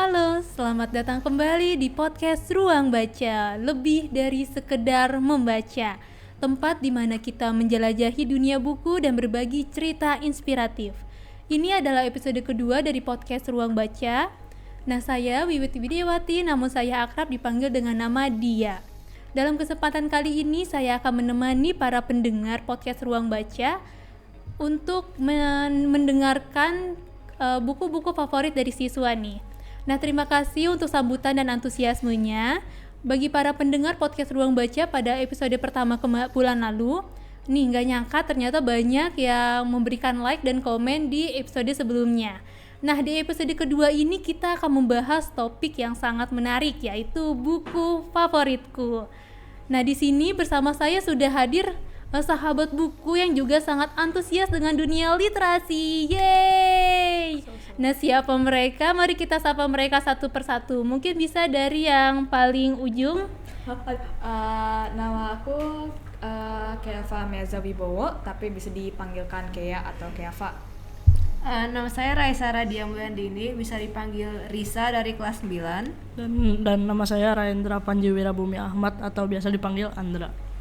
Halo, selamat datang kembali di podcast Ruang Baca, lebih dari sekedar membaca. Tempat di mana kita menjelajahi dunia buku dan berbagi cerita inspiratif. Ini adalah episode kedua dari podcast Ruang Baca. Nah, saya Wiwiti Widiawati, namun saya akrab dipanggil dengan nama Dia. Dalam kesempatan kali ini, saya akan menemani para pendengar podcast Ruang Baca untuk mendengarkan buku-buku favorit dari siswa nih. Nah, terima kasih untuk sambutan dan antusiasmenya. Bagi para pendengar podcast Ruang Baca pada episode pertama bulan lalu, nih nggak nyangka ternyata banyak yang memberikan like dan komen di episode sebelumnya. Nah, di episode kedua ini kita akan membahas topik yang sangat menarik, yaitu buku favoritku. Nah, di sini bersama saya sudah hadir sahabat buku yang juga sangat antusias dengan dunia literasi. Yeay! Nah, siapa mereka? Mari kita sapa mereka satu persatu. Mungkin bisa dari yang paling ujung. Nama aku Keava Meza Wibowo, tapi bisa dipanggilkan Kea atau Keava. Nama saya Raisa Radia Mulyandini, bisa dipanggil Risa dari kelas 9. Dan nama saya Raendra Panjiwira Bumi Ahmad atau biasa dipanggil Andra.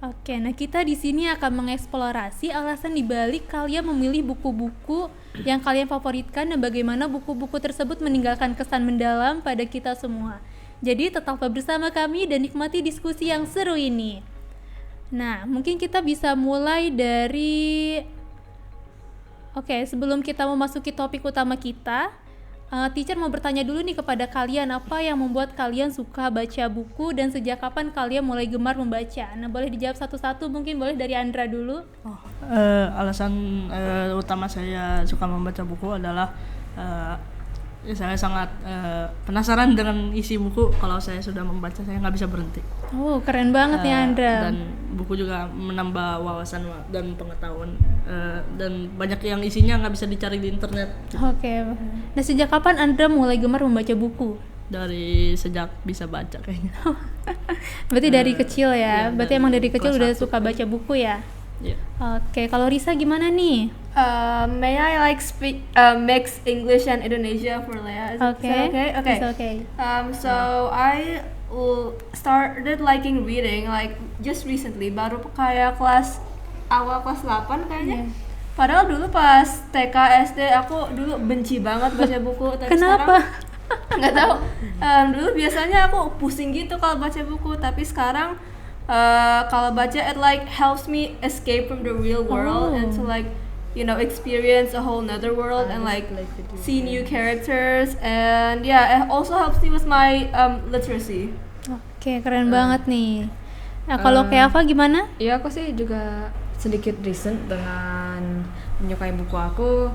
Oke, nah kita di sini akan mengeksplorasi alasan dibalik kalian memilih buku-buku yang kalian favoritkan dan bagaimana buku-buku tersebut meninggalkan kesan mendalam pada kita semua. Jadi tetaplah bersama kami dan nikmati diskusi yang seru ini. Nah, mungkin kita bisa mulai dari... Oke, sebelum kita memasuki topik utama kita, teacher mau bertanya dulu nih kepada kalian, apa yang membuat kalian suka baca buku dan sejak kapan kalian mulai gemar membaca? Nah, boleh dijawab satu-satu, mungkin boleh dari Andra dulu. Alasan utama saya suka membaca buku adalah saya sangat penasaran dengan isi buku. Kalau saya sudah membaca, saya nggak bisa berhenti. Oh, keren banget ya Andra. Dan buku juga menambah wawasan dan pengetahuan, dan banyak yang isinya nggak bisa dicari di internet. Oke. Nah, sejak kapan Andra mulai gemar membaca buku? Dari sejak bisa baca kayaknya. Berarti dari kecil ya? Iya, Berarti emang dari kecil udah 1. suka baca buku ya? Yeah. Oke, kalau Risa gimana nih? May I speak mix English and Indonesia for Leah? Is that okay? Okay. It's okay. So I started liking reading just recently, baru kayak awal kelas 8 kayaknya. Yeah. Padahal dulu pas TK SD aku dulu benci banget baca buku, tapi Kenapa? sekarang nggak tahu. Dulu biasanya aku pusing gitu kalau baca buku, tapi sekarang kalau baca it helps me escape from the real world and to experience a whole another world and see new characters, and yeah, it also helps me with my literacy. Oke, keren banget nih. Nah, kalau Keava gimana? Iya, aku sih juga sedikit recent dengan menyukai buku aku.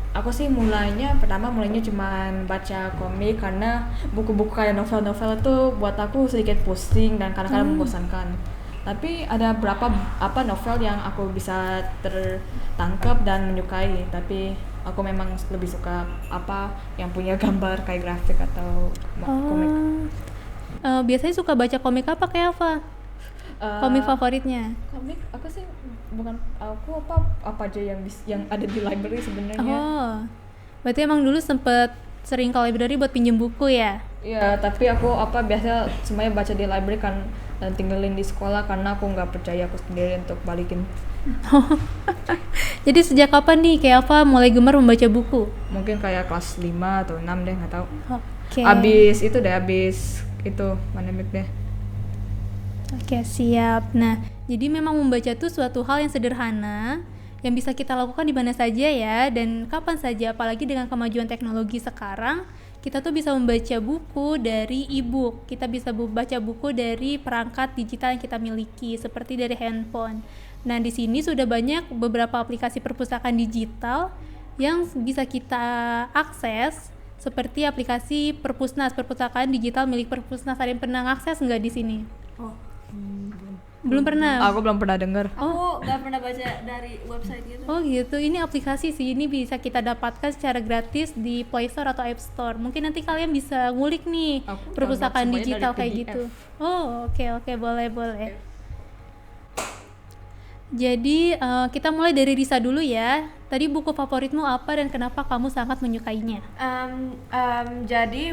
Aku sih mulainya cuman baca komik, karena buku-buku kayak novel-novel itu buat aku sedikit pusing dan kadang-kadang membosankan. Tapi ada beberapa novel yang aku bisa tertangkap dan menyukai, tapi aku memang lebih suka yang punya gambar kayak grafik atau komik. Biasanya suka baca komik apa Keava? Komik favoritnya? Komik aku sih apa aja yang ada di library sebenarnya. Oh, berarti emang dulu sempet sering ke library buat pinjem buku ya? Iya, tapi aku biasa semuanya baca di library kan, dan tinggalin di sekolah karena aku nggak percaya aku sendiri untuk balikin. Jadi sejak kapan nih Keava mulai gemar membaca buku? Mungkin kayak kelas 5 atau 6 deh, nggak tahu. Oke. Abis itu pandemik deh. Oke, siap. Nah, jadi memang membaca itu suatu hal yang sederhana yang bisa kita lakukan di mana saja ya, dan kapan saja, apalagi dengan kemajuan teknologi sekarang, kita tuh bisa membaca buku dari e-book, kita bisa baca buku dari perangkat digital yang kita miliki, seperti dari handphone. Nah, di sini sudah banyak beberapa aplikasi perpustakaan digital yang bisa kita akses, seperti aplikasi perpustakaan digital milik Perpusnas. Ada yang pernah akses nggak di sini? Belum pernah. Aku belum pernah dengar. Aku nggak pernah baca dari website gitu. Oh gitu, ini aplikasi sih, ini bisa kita dapatkan secara gratis di Play Store atau App Store. Mungkin nanti kalian bisa ngulik nih perpustakaan digital kayak gitu. Oh oke, boleh. Jadi kita mulai dari Risa dulu ya. Tadi buku favoritmu apa dan kenapa kamu sangat menyukainya? Jadi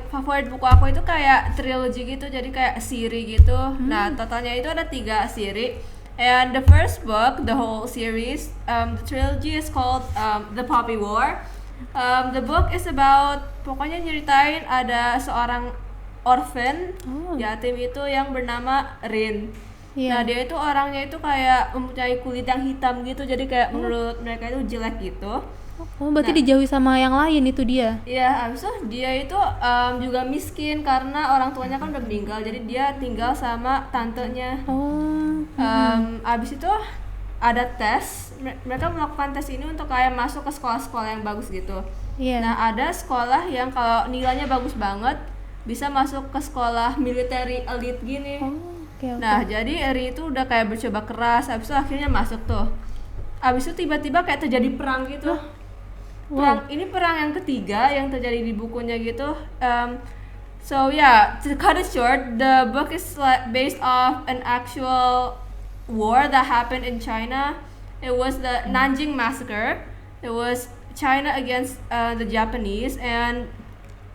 favorit buku aku itu kayak trilogy gitu, jadi kayak seri gitu. Nah, totalnya itu ada 3 seri. And the first book, the whole series, the trilogy is called The Poppy War. The book is about, pokoknya nyeritain ada seorang orphan, yatim itu yang bernama Rin. Nah, dia itu orangnya itu kayak mempunyai kulit yang hitam gitu, jadi kayak menurut mereka itu jelek gitu. Oh, berarti dijauhi sama yang lain itu dia? Iya, abis itu dia itu juga miskin karena orang tuanya kan udah meninggal, jadi dia tinggal sama tantenya. Abis itu ada tes, mereka melakukan tes ini untuk kayak masuk ke sekolah-sekolah yang bagus gitu. Nah, ada sekolah yang kalau nilainya bagus banget bisa masuk ke sekolah military elite gini. Nah, jadi Eri itu udah kayak bercoba keras, abis itu akhirnya masuk tuh. Abis itu tiba-tiba kayak terjadi perang gitu. Ini perang yang ketiga yang terjadi di bukunya gitu. So yeah, to cut it short, the book is like based off an actual war that happened in China. It was the Nanjing Massacre. It was China against the Japanese, and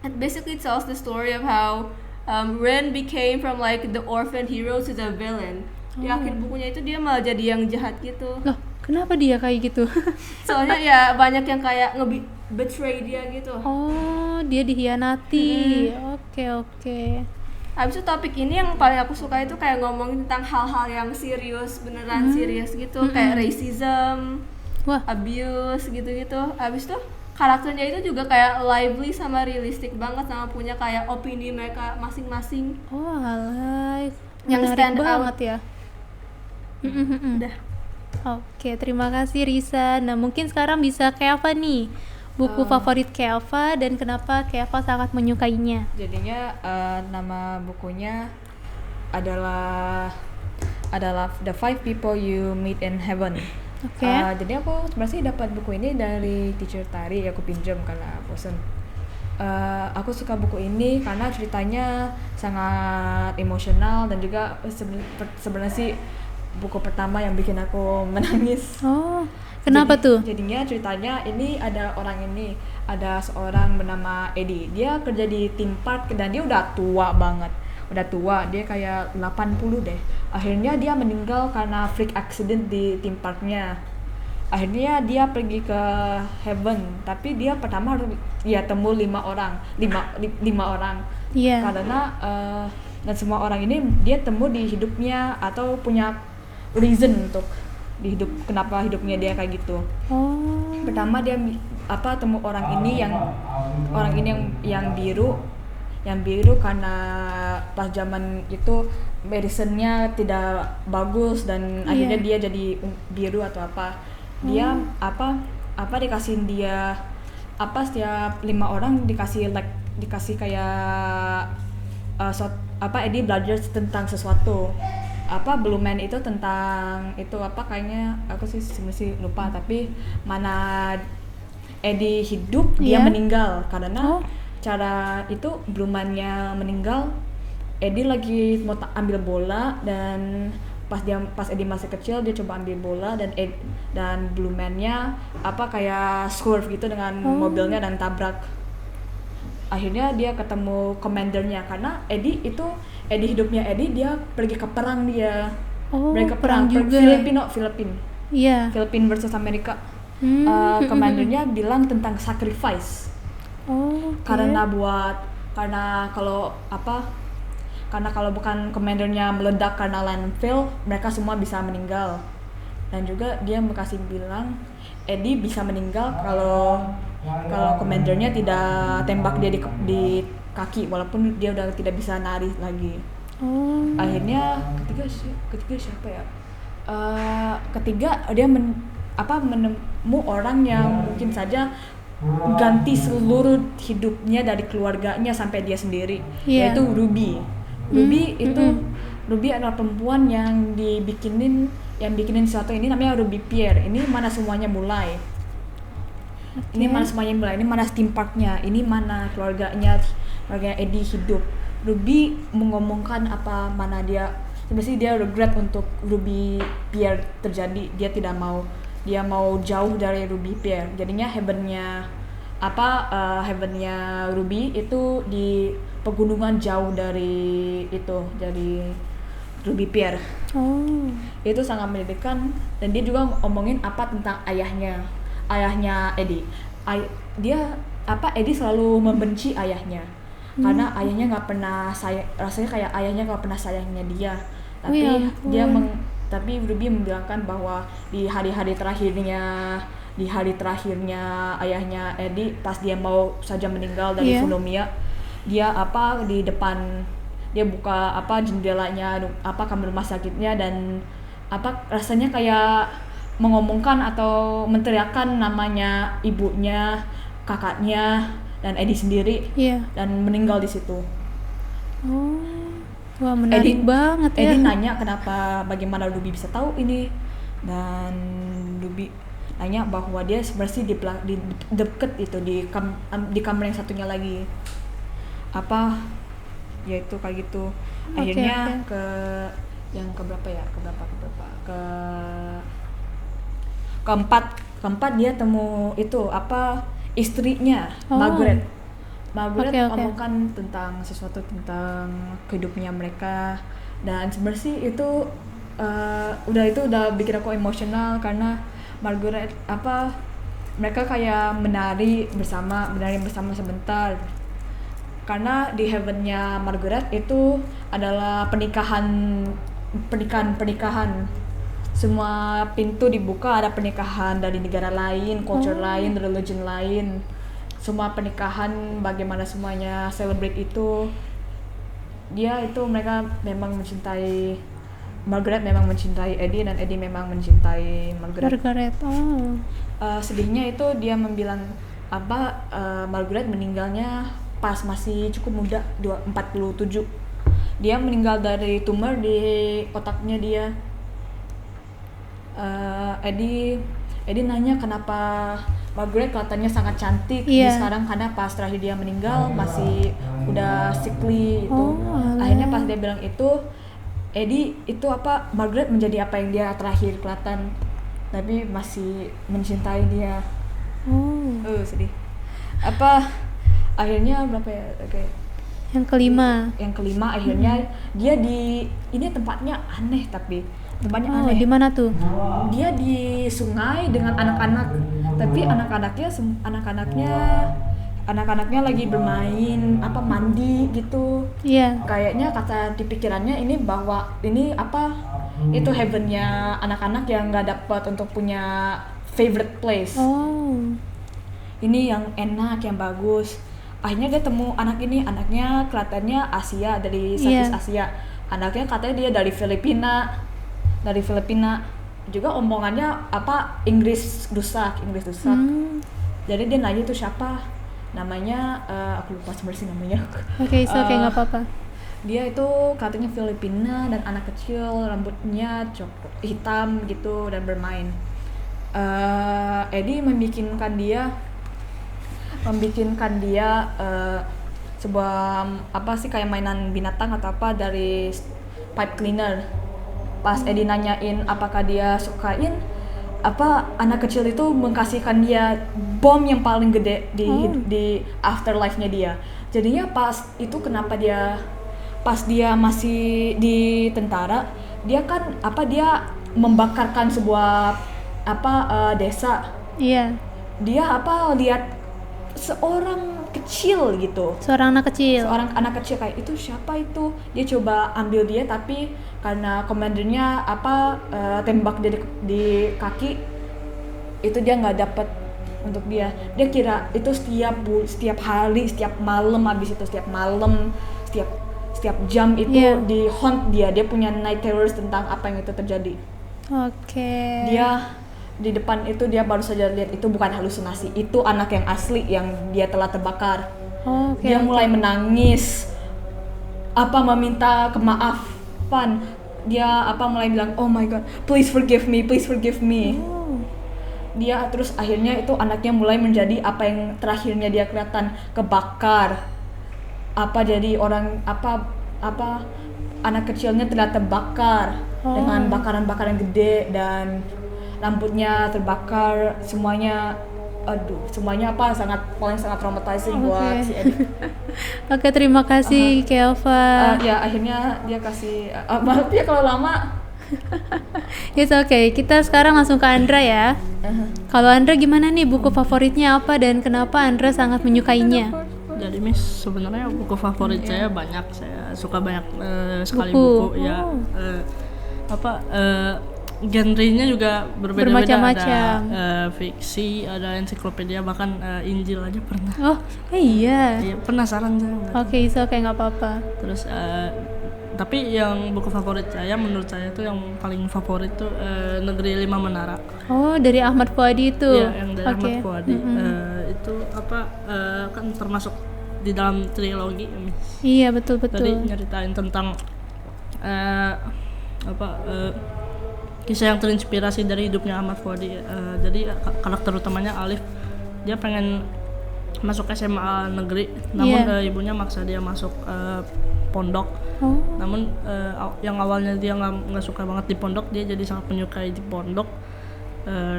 it basically tells the story of how Ren became from like the orphan hero to the villain. Di akhir bukunya itu dia malah jadi yang jahat gitu. Loh, kenapa dia kayak gitu? Soalnya ya banyak yang kayak betray dia gitu. Oh, dia dihianati. Oke. Habis itu topik ini yang paling aku suka itu kayak ngomongin tentang hal-hal yang serius, beneran serius gitu, kayak racism, abuse gitu-gitu. Habis itu karakternya itu juga kayak lively sama realistic banget, sama punya kayak opini mereka masing-masing. Oh, alah. Yang Menarik stand banget out. Ya. Udah. Oke, terima kasih Risa. Nah, mungkin sekarang bisa Keava nih. Buku favorit Keava dan kenapa Keava sangat menyukainya? Jadinya nama bukunya adalah The 5 People You Meet in Heaven. Jadi aku sebenarnya dapat buku ini dari teacher tari, aku pinjam karena bosan. Aku suka buku ini karena ceritanya sangat emosional dan juga sebenarnya sih buku pertama yang bikin aku menangis. Oh, kenapa tuh? Jadinya ceritanya ini ada seorang bernama Eddie. Dia kerja di theme park dan dia udah tua banget. Dia kayak 80 deh. Akhirnya dia meninggal karena freak accident di theme parknya. Akhirnya dia pergi ke heaven, tapi dia pertama harus temu 5 orang. Karena dan semua orang ini dia temu di hidupnya atau punya reason untuk kenapa hidupnya dia kayak gitu. Pertama dia temu orang ini yang biru karena pas zaman itu medicine-nya tidak bagus dan akhirnya dia jadi biru atau apa. Dia dikasihin dia setiap 5 orang dikasih kayak Eddie belajar tentang sesuatu. Blue Man itu tentang itu kayaknya aku sih sebenarnya lupa, tapi mana Eddie hidup dia meninggal karena cara itu Blue Man-nya meninggal. Eddie lagi mau ambil bola dan pas Eddie masih kecil dia coba ambil bola dan Blue Man-nya kayak swerve gitu dengan mobilnya dan tabrak. Akhirnya dia ketemu komandernya karena Eddie hidupnya Eddie dia pergi ke perang dia. Mereka perang juga. Filipina. Iya. Filipina versus Amerika. Komandernya bilang tentang sacrifice. Karena kalau bukan komandernya meledak karena landfill, mereka semua bisa meninggal. Dan juga dia kasih bilang Eddie bisa meninggal kalau komandernya tidak tembak dia di kaki walaupun dia udah tidak bisa nari lagi. Akhirnya ketiga siapa ya? Ketiga dia menemu orang yang mungkin saja ganti seluruh hidupnya dari keluarganya sampai dia sendiri, yaitu Ruby. Ruby adalah perempuan yang bikinin sesuatu ini namanya Ruby Pierre. Ini mana semuanya mulai. Ini mana theme parknya, ini mana keluarga Eddie hidup. Ruby mengomongkan mana dia sebenarnya dia regret untuk Ruby Pierre terjadi. Dia mau jauh dari Ruby Pierre. Jadinya heavennya Ruby itu di pegunungan jauh dari Ruby Pierre. Itu sangat menyedihkan. Dan dia juga ngomongin tentang ayahnya Eddie. Eddie selalu membenci ayahnya karena ayahnya nggak pernah rasanya kayak ayahnya nggak pernah sayangnya dia. Tapi Ruby membilangkan bahwa di hari-hari terakhirnya ayahnya Eddie, pas dia mau saja meninggal dari pneumonia, dia di depan dia buka jendelanya kamar rumah sakitnya, dan rasanya kayak mengomongkan atau menteriakkan namanya ibunya, kakaknya, dan Eddie sendiri, dan meninggal di situ. Wah, menarik banget ya. Eddie nanya bagaimana Ruby bisa tahu ini, dan Ruby nanya bahwa dia sebenarnya di deket itu di kamar yang satunya lagi, yaitu kayak gitu. Akhirnya ke yang keempat dia temu itu istrinya, Margaret ngomongkan tentang sesuatu tentang hidupnya mereka. Dan sebenarnya itu udah bikin aku emosional karena Margaret mereka kayak menari bersama sebentar, karena di heavennya Margaret itu adalah pernikahan. Semua pintu dibuka, ada pernikahan dari negara lain, culture lain, religion lain, semua pernikahan, bagaimana semuanya celebrate itu. Mereka memang mencintai Margaret, memang mencintai Eddie, dan Eddie memang mencintai Margaret. Sedihnya itu dia membilang Margaret meninggalnya pas masih cukup muda, 47. Dia meninggal dari tumor di otaknya dia. Eddie nanya kenapa Margaret kelihatannya sangat cantik sekarang, karena pas terakhir dia meninggal masih udah sickly itu. Akhirnya pas dia bilang itu, Eddie itu Margaret menjadi apa yang dia terakhir kelihatan, tapi masih mencintai dia. Sedih. Akhirnya yang kelima akhirnya dia ini tempatnya aneh, tapi tempatnya aneh. Di mana tuh? Dia di sungai dengan anak-anak, tapi anak-anaknya lagi bermain mandi gitu. Kayaknya kata di pikirannya ini bahwa ini itu heavennya anak-anak yang nggak dapat untuk punya favorite place. Ini yang enak, yang bagus. Akhirnya dia temu anaknya kelihatannya Asia, dari Southeast Asia. Anaknya katanya dia dari Filipina juga, omongannya Inggris rusak. Jadi dia nanya itu siapa namanya, aku lupa sebenarnya namanya. Nggak apa-apa. Dia itu katanya Filipina dan anak kecil, rambutnya hitam gitu dan bermain. Eddie membikinkan dia sebuah kayak mainan binatang atau dari pipe cleaner. Pas Eddie nanyain apakah dia sukain, anak kecil itu mengkasihkan dia bom yang paling gede di afterlife-nya dia. Jadinya pas itu kenapa pas dia masih di tentara, dia kan dia membakarkan sebuah desa. Dia lihat seorang anak kecil kayak itu, siapa itu. Dia coba ambil dia, tapi karena komandernya tembak di kaki itu, dia nggak dapet untuk dia kira itu setiap hari, setiap malam, setiap jam itu di haunt dia punya night terrors tentang apa yang itu terjadi. Dia di depan itu dia baru saja lihat itu bukan halusinasi, itu anak yang asli yang dia telah terbakar. Dia mulai menangis, meminta kemaafan. Dia mulai bilang, oh my god, please forgive me. Dia terus akhirnya itu anaknya mulai menjadi apa yang terakhirnya dia kelihatan, kebakar. Jadi orang anak kecilnya terlihat terbakar dengan bakaran-bakaran gede dan rambutnya terbakar, semuanya sangat traumatizing buat si Edik. Oke, terima kasih Kelva. Ya akhirnya dia kasih maaf ya kalau lama. It's okay. Kita sekarang langsung ke Andra ya. Kalau Andra gimana nih, buku favoritnya apa dan kenapa Andra sangat menyukainya? Jadi Miss, sebenarnya buku favorit saya banyak. Saya suka banyak sekali Buku. buku ya. Genrenya juga berbeda-beda. Bermacam-macam. Ada fiksi, ada ensiklopedia, bahkan Injil aja pernah. Oh, iya. Iya, penasaran saya. Oke, it's okay, nggak apa-apa. Terus tapi yang buku favorit saya, menurut saya tuh yang paling favorit tuh Negeri Lima Menara. Oh, dari Ahmad Fuadi itu. Iya, yang dari Ahmad Fuadi. Itu kan termasuk di dalam trilogi. Iya, betul. Tadi nyeritain tentang kisah yang terinspirasi dari hidupnya Ahmad Fuadi. Jadi karakter utamanya Alif, dia pengen masuk SMA negeri, namun ibunya maksa dia masuk pondok. Namun yang awalnya dia nggak suka banget di pondok, dia jadi sangat menyukai di pondok.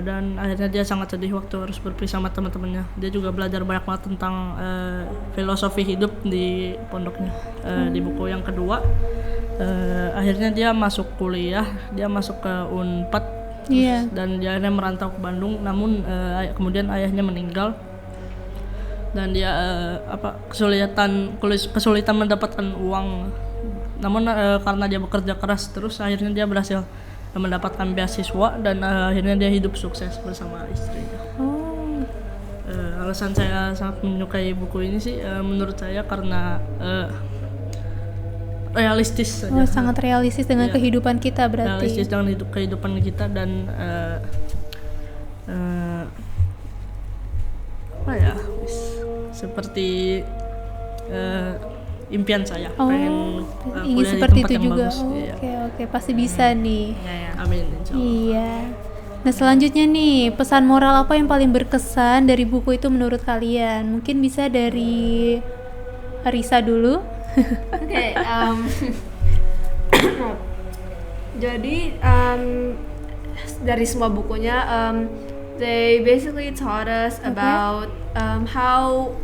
Dan akhirnya dia sangat sedih waktu harus berpisah sama teman-temannya. Dia juga belajar banyak banget tentang filosofi hidup di pondoknya. Di buku yang kedua, akhirnya dia masuk kuliah, dia masuk ke Unpad, dan dia akhirnya merantau ke Bandung. Namun kemudian ayahnya meninggal dan dia kesulitan mendapatkan uang. Namun karena dia bekerja keras terus, akhirnya dia berhasil mendapatkan beasiswa dan akhirnya dia hidup sukses bersama istrinya. Alasan saya sangat menyukai buku ini sih, menurut saya karena realistis saja. Sangat realistis dengan kehidupan kita berarti. Realistis dengan kehidupan kita dan seperti impian saya, pengen ingin kuliah seperti di tempat itu yang juga. bagus. Oke, pasti bisa nih. Amin, insyaallah. Iya. Nah, selanjutnya nih, pesan moral apa yang paling berkesan dari buku itu menurut kalian? Mungkin bisa dari Risa dulu. Oke, jadi dari semua bukunya, they basically taught us about how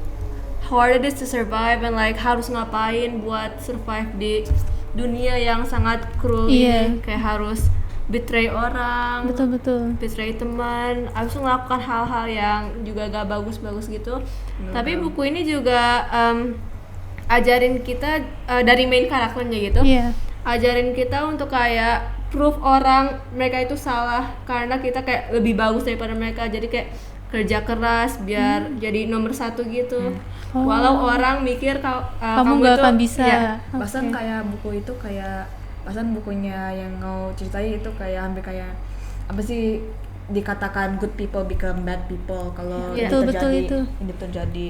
hard it is to survive and like harus ngapain buat survive di dunia yang sangat cruel ini. Kayak harus betray orang, betul, betray teman, harus melakukan hal-hal yang juga gak bagus-bagus gitu. Tapi buku ini juga ajarin kita dari main karakternya gitu, ajarin kita untuk kayak proof orang mereka itu salah karena kita kayak lebih bagus daripada mereka. Jadi kayak kerja keras biar jadi nomor 1 gitu. Walau orang mikir kamu gak itu akan bisa. Bahkan kayak buku itu bahkan bukunya yang mau ceritain itu kayak hampir kayak apa sih, dikatakan good people become bad people kalau ini terjadi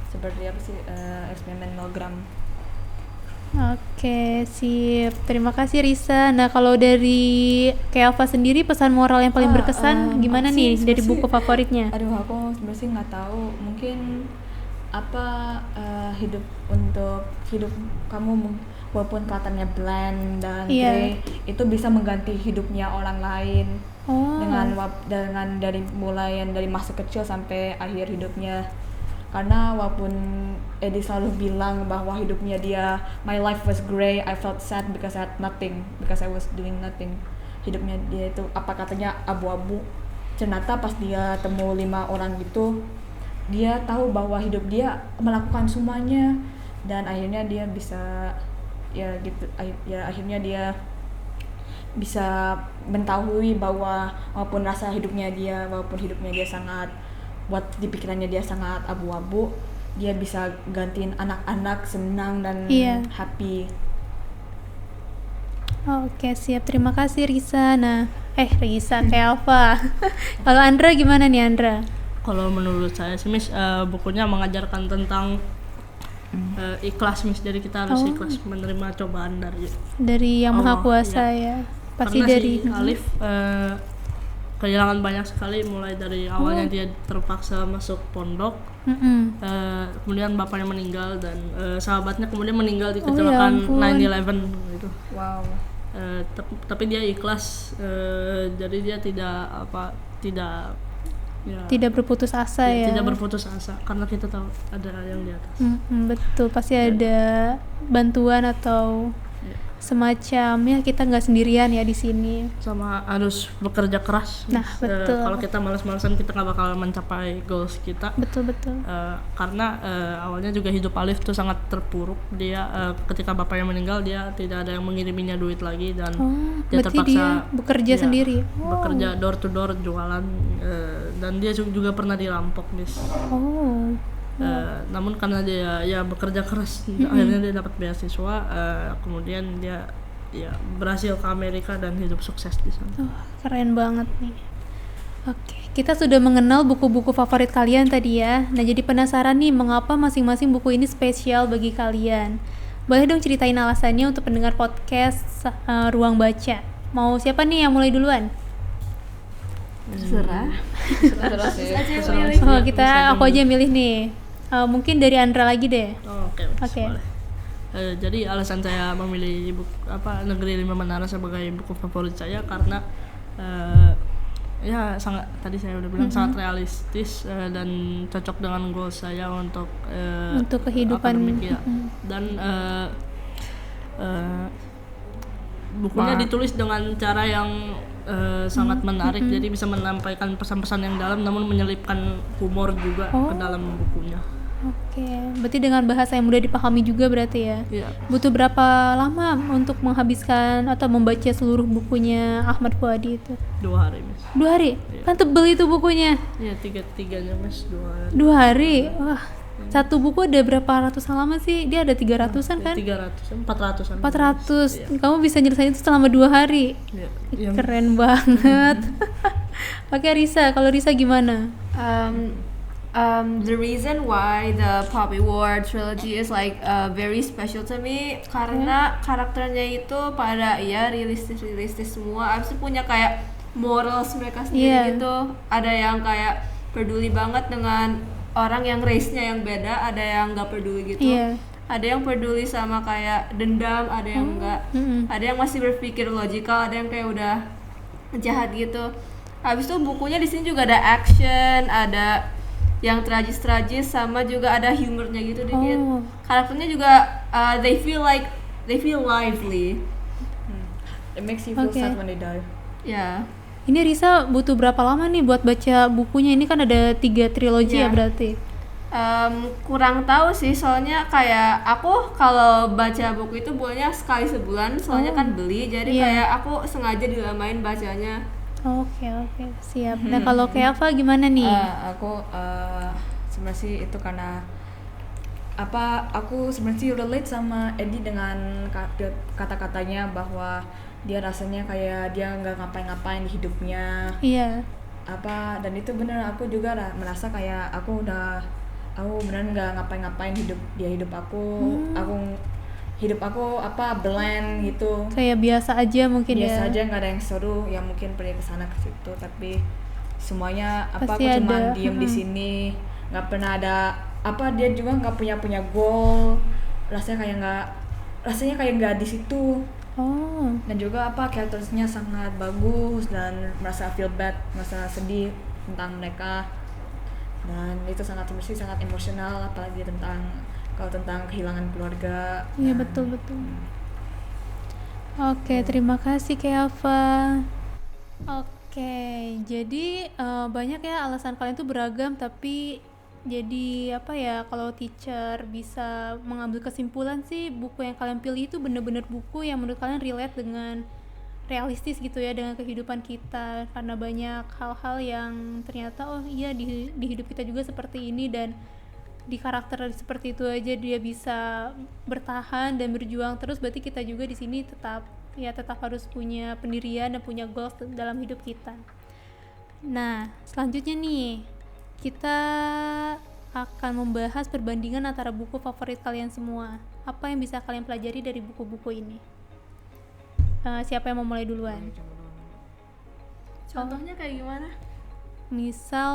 seperti apa sih, eksperimen Milgram. Oke, sip. Terima kasih Risa. Nah, kalau dari Kelva sendiri, pesan moral yang paling berkesan gimana nih dari buku favoritnya? Aduh, aku sebenarnya nggak tahu. Mungkin hidup kamu walaupun kelihatannya bland dan grey, itu bisa mengganti hidupnya orang lain. Dengan dari masa kecil sampai akhir hidupnya. Karena walaupun Eddie selalu bilang bahwa hidupnya dia, my life was grey, I felt sad because I had nothing, because I was doing nothing. Hidupnya dia itu katanya abu-abu. Ternyata pas dia temu 5 orang gitu, dia tahu bahwa hidup dia melakukan semuanya dan akhirnya dia bisa akhirnya dia bisa mengetahui bahwa walaupun hidupnya dia sangat, buat di pikirannya dia sangat abu-abu, dia bisa gantiin anak-anak senang dan happy. Oke, siap. Terima kasih Risa. Nah, Risa, Kelva. Kalau Andra gimana nih, Andra? Kalau menurut saya sih, Miss, bukunya mengajarkan tentang ikhlas, Miss. Jadi kita harus ikhlas menerima cobaan dari Yang Maha Kuasa ya. Pasti karena dari si Alif kehilangan banyak sekali, mulai dari awalnya dia terpaksa masuk pondok, kemudian bapaknya meninggal dan sahabatnya kemudian meninggal di kecelakaan ampun. 9/11 gitu. Wow. Tapi dia ikhlas, jadi dia tidak ya, Tidak berputus asa ya. tidak berputus asa karena kita tahu ada yang di atas. Betul, pasti ada bantuan atau Ya. semacam ya kita nggak sendirian ya di sini. Sama harus bekerja keras. Nah, betul. Kalau kita malas-malasan kita nggak bakal mencapai goals kita. Betul. Karena awalnya juga hidup Alif tuh sangat terpuruk. Dia ketika bapaknya meninggal dia tidak ada yang mengiriminya duit lagi dan dia berarti terpaksa dia bekerja ya, sendiri. bekerja door to door jualan, dan dia juga pernah dirampok, Miss. Namun karena dia ya bekerja keras, akhirnya dia dapat beasiswa, kemudian dia ya berhasil ke Amerika dan hidup sukses di sana. Keren banget nih. Oke, kita sudah mengenal buku-buku favorit kalian tadi ya. Nah, jadi penasaran nih mengapa masing-masing buku ini spesial bagi kalian. Boleh dong ceritain alasannya untuk pendengar podcast Ruang Baca. Mau siapa nih yang mulai duluan? Terserah. Terus sih. Oh, aku aja yang milih nih. Mungkin dari Andra lagi deh. Oke. Oke. Boleh. Jadi alasan saya memilih Negeri Lima Menara sebagai buku favorit saya karena ya sangat, tadi saya udah bilang sangat realistis dan cocok dengan goal saya untuk kehidupan. akademik, ya. Dan bukunya ditulis dengan cara yang sangat menarik, jadi bisa menyampaikan pesan-pesan yang dalam namun menyelipkan humor juga ke dalam bukunya. Oke, berarti dengan bahasa yang mudah dipahami juga berarti ya. Iya. Butuh berapa lama untuk menghabiskan atau membaca seluruh bukunya Ahmad Fuadi itu? 2 hari, Mas. 2 hari? Kan tebel itu bukunya. Iya, tiganya, Mas, 2 hari. 2 hari? Wah, satu buku ada berapa ratus halaman sih? Dia ada 300-an kan? 400-an. 400. Iya. Kamu bisa nyelesain itu selama 2 hari. Iya. Keren banget. Oke, Risa, kalau Risa gimana? The reason why the Poppy War trilogy is like very special to me karena karakternya itu pada realistis semua. Abis itu punya kayak morals mereka sendiri gitu. Ada yang kayak peduli banget dengan orang yang race-nya yang beda, ada yang nggak peduli gitu. Ada yang peduli sama kayak dendam, ada yang enggak. Ada yang masih berpikir logikal, ada yang kayak udah jahat gitu. Habis itu bukunya di sini juga ada action, ada yang tragis sama juga ada humornya gitu dikit. Karakternya juga they feel lively. It makes you feel sad when they die. Ya. Ini Risa butuh berapa lama nih buat baca bukunya? Ini kan ada 3 trilogi ya berarti? Kurang tahu sih, soalnya kayak aku kalau baca buku itu bukunya sekali sebulan, soalnya kan beli, jadi kayak aku sengaja dilamain bacanya. Oke, siap. Nah, kalau kayak Ava gimana nih? Aku sebenarnya sih itu karena aku sebenarnya sih relate sama Eddie dengan kata-katanya bahwa dia rasanya kayak dia nggak ngapa-ngapain di hidupnya. Iya. Dan itu bener, aku juga merasa kayak aku beneran nggak ngapa-ngapain hidup aku. Hidup aku bland gitu, kayak biasa aja mungkin. Biasa aja, nggak ada yang seru, yang mungkin pergi ke sana ke situ, tapi semuanya pasti aku cuma ada. diem di sini, nggak pernah ada dia juga nggak punya goal, rasanya kayak nggak di situ. Dan juga karakternya sangat bagus dan merasa feel bad, merasa sedih tentang mereka, dan itu sangat emosional, apalagi tentang kehilangan keluarga. Iya, betul. Oke, terima kasih Keava. Oke, jadi banyak ya alasan kalian tuh beragam, tapi jadi kalau teacher bisa mengambil kesimpulan sih, buku yang kalian pilih itu bener-bener buku yang menurut kalian relate dengan realistis gitu ya, dengan kehidupan kita, karena banyak hal-hal yang ternyata di hidup kita juga seperti ini, dan di karakter seperti itu aja dia bisa bertahan dan berjuang terus. Berarti kita juga di sini tetap harus punya pendirian dan punya goals dalam hidup kita. Nah, selanjutnya nih kita akan membahas perbandingan antara buku favorit kalian semua. Apa yang bisa kalian pelajari dari buku-buku ini? Siapa yang mau mulai duluan? Contohnya kayak gimana? Misal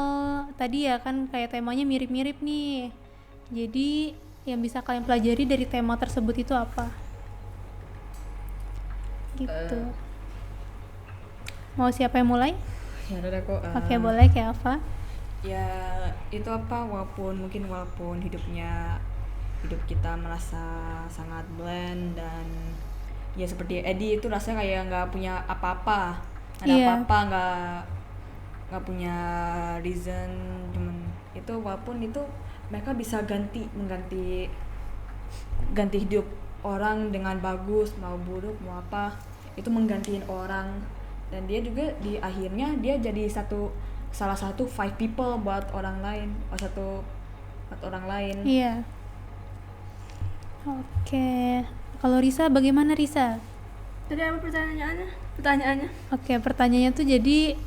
tadi ya kan kayak temanya mirip-mirip nih. Jadi yang bisa kalian pelajari dari tema tersebut itu apa? Gitu. Mau siapa yang mulai? Ya udah kok. Oke, boleh kayak apa? Ya itu apa, walaupun hidup kita merasa sangat bland dan ya seperti Eddie itu rasanya kayak nggak punya apa-apa, Iya. nggak punya reason, cuman itu walaupun itu mereka bisa mengganti hidup orang dengan bagus, mau buruk mau apa, itu menggantiin orang, dan dia juga di akhirnya dia jadi salah satu 5 people buat orang lain, buat orang lain. Iya. Oke. Kalau Risa bagaimana Risa? Tadi apa pertanyaannya? Oke, pertanyaannya tuh jadi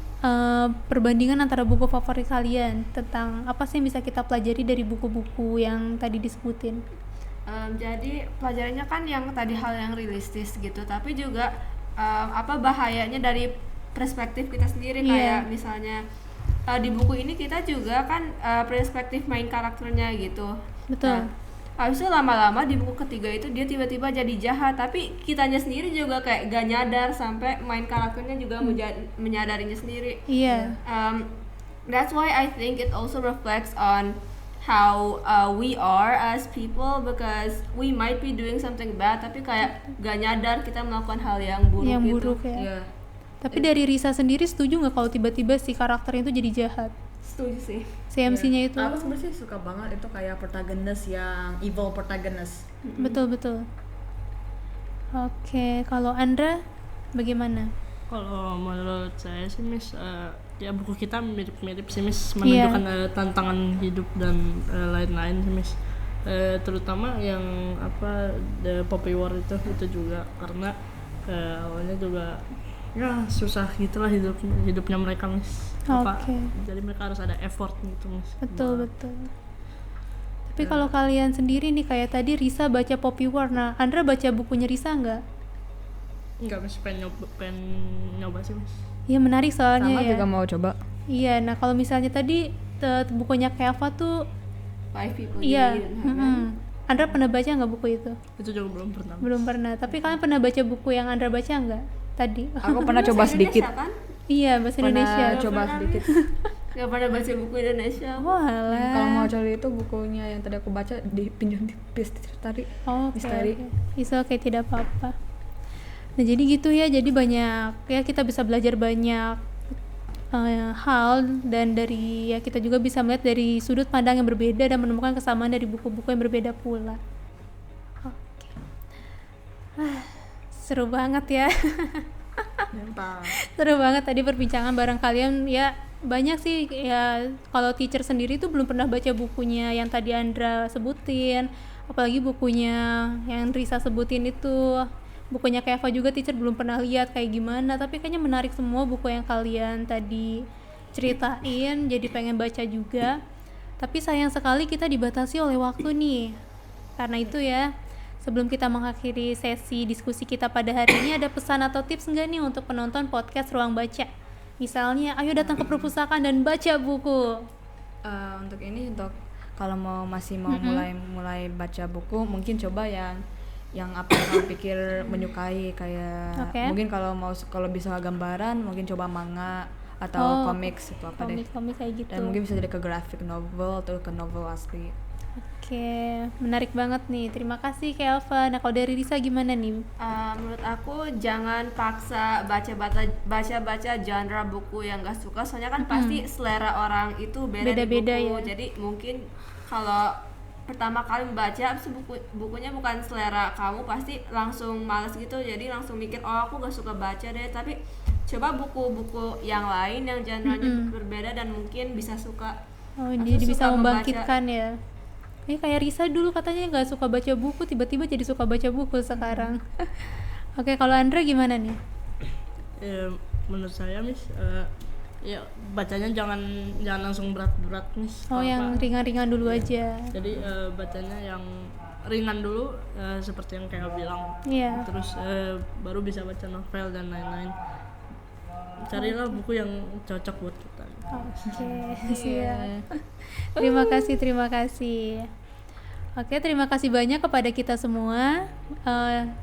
perbandingan antara buku favorit kalian tentang apa sih yang bisa kita pelajari dari buku-buku yang tadi disebutin. Jadi pelajarannya kan yang tadi hal yang realistis gitu, tapi juga apa bahayanya dari perspektif kita sendiri. Iya. Kayak misalnya di buku ini kita juga kan perspektif main karakternya gitu. Betul. Nah, habis itu lama-lama di buku ketiga itu dia tiba-tiba jadi jahat, tapi kitanya sendiri juga kayak gak nyadar sampai main karakternya juga menyadarinya sendiri. Iya. That's why I think it also reflects on how we are as people, because we might be doing something bad tapi kayak gak nyadar kita melakukan hal yang buruk Yang gitu. buruk ya. Iya. Tapi dari Risa sendiri setuju nggak kalau tiba-tiba si karakter itu jadi jahat? Setuju sih. Si MC-nya itu. Aku sebenarnya sih suka banget itu kayak protagonis yang evil protagonis. Betul. Oke, kalau Andra bagaimana? Kalau menurut saya sih Miss, ya buku kita mirip-mirip sih Miss, menunjukkan tantangan hidup dan lain-lain sih Miss. Terutama yang apa The Poppy War itu juga karena awalnya juga ya susah gitulah hidupnya mereka Miss. Oke. Jadi mereka harus ada effort gitu Miss. Betul. Tapi kalau kalian sendiri nih kayak tadi Risa baca Poppy War, nah Andra baca bukunya Risa nggak? Enggak Miss, pengen nyoba sih Miss. Iya menarik soalnya Sama ya. juga mau coba. Iya, nah kalau misalnya tadi bukunya Keva tuh, 5 people iya. in heaven. Andra pernah baca nggak buku itu? Itu juga belum pernah. Belum pernah. Tapi kalian pernah baca buku yang Andra baca nggak tadi? Aku pernah Bahasa coba sedikit. Indonesia, kan? Iya, bahasa Indonesia. Pernah coba Pernah, sedikit. Gak pernah baca buku Indonesia. Walah. Kalau mau cari itu bukunya yang tadi aku baca dipinjam tipis tadi. Oh, Misteri. It's okay, tidak apa-apa. Nah jadi gitu ya, jadi banyak ya kita bisa belajar banyak hal, dan dari ya kita juga bisa melihat dari sudut pandang yang berbeda dan menemukan kesamaan dari buku-buku yang berbeda pula. Oke. Seru banget ya. Seru banget tadi perbincangan bareng kalian ya. Banyak sih ya, kalau teacher sendiri tuh belum pernah baca bukunya yang tadi Andra sebutin, apalagi bukunya yang Risa sebutin itu. Bukunya Keva juga teacher belum pernah lihat kayak gimana, tapi kayaknya menarik semua buku yang kalian tadi ceritain, jadi pengen baca juga. Tapi sayang sekali kita dibatasi oleh waktu nih. Karena itu ya, sebelum kita mengakhiri sesi diskusi kita pada hari ini, ada pesan atau tips nggak nih untuk penonton podcast Ruang Baca? Misalnya, ayo datang ke perpustakaan dan baca buku. Untuk kalau masih mau mulai baca buku, mungkin coba yang apa yang kamu pikir menyukai, kayak mungkin kalau bisa gambaran mungkin coba manga atau comics itu apa deh. Komik kayak gitu. Dan mungkin bisa jadi ke graphic novel atau ke novel asli. Oke, menarik banget nih. Terima kasih Kelva. Nah, kalau dari Risa gimana nih? Menurut aku jangan paksa baca genre buku yang gak suka, soalnya kan pasti selera orang itu beda-beda di buku. Ya. Jadi mungkin kalau pertama kali membaca bukunya bukan selera kamu, pasti langsung males gitu, jadi langsung mikir aku gak suka baca deh. Tapi coba buku-buku yang lain yang genre-nya berbeda dan mungkin bisa suka. Jadi bisa membangkitkan ya. Ini kayak Risa dulu katanya gak suka baca buku, tiba-tiba jadi suka baca buku sekarang. Oke, kalau Andra gimana nih? Menurut saya Miss, ya bacanya jangan langsung berat-berat Miss. Yang ringan-ringan dulu aja. Jadi bacanya yang ringan dulu, seperti yang kayak bilang. Iya. Terus baru bisa baca novel dan lain-lain. carilah buku yang cocok buat kita. Oke, Iya. siap. Terima kasih. Oke, terima kasih banyak kepada kita semua.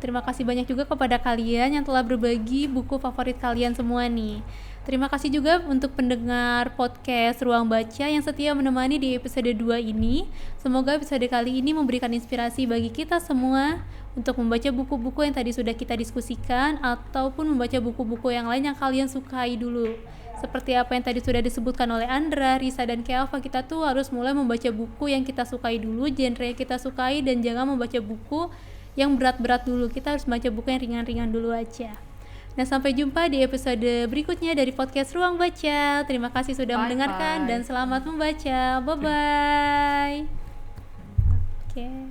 Terima kasih banyak juga kepada kalian yang telah berbagi buku favorit kalian semua nih. Terima kasih juga untuk pendengar podcast Ruang Baca yang setia menemani di episode 2 ini. Semoga episode kali ini memberikan inspirasi bagi kita semua untuk membaca buku-buku yang tadi sudah kita diskusikan ataupun membaca buku-buku yang lain yang kalian sukai dulu. Seperti apa yang tadi sudah disebutkan oleh Andra, Risa, dan Keava, kita tuh harus mulai membaca buku yang kita sukai dulu, genre yang kita sukai, dan jangan membaca buku yang berat-berat dulu. Kita harus baca buku yang ringan-ringan dulu aja. Nah, sampai jumpa di episode berikutnya dari podcast Ruang Baca. Terima kasih sudah mendengarkan dan selamat membaca. Bye-bye. Oke.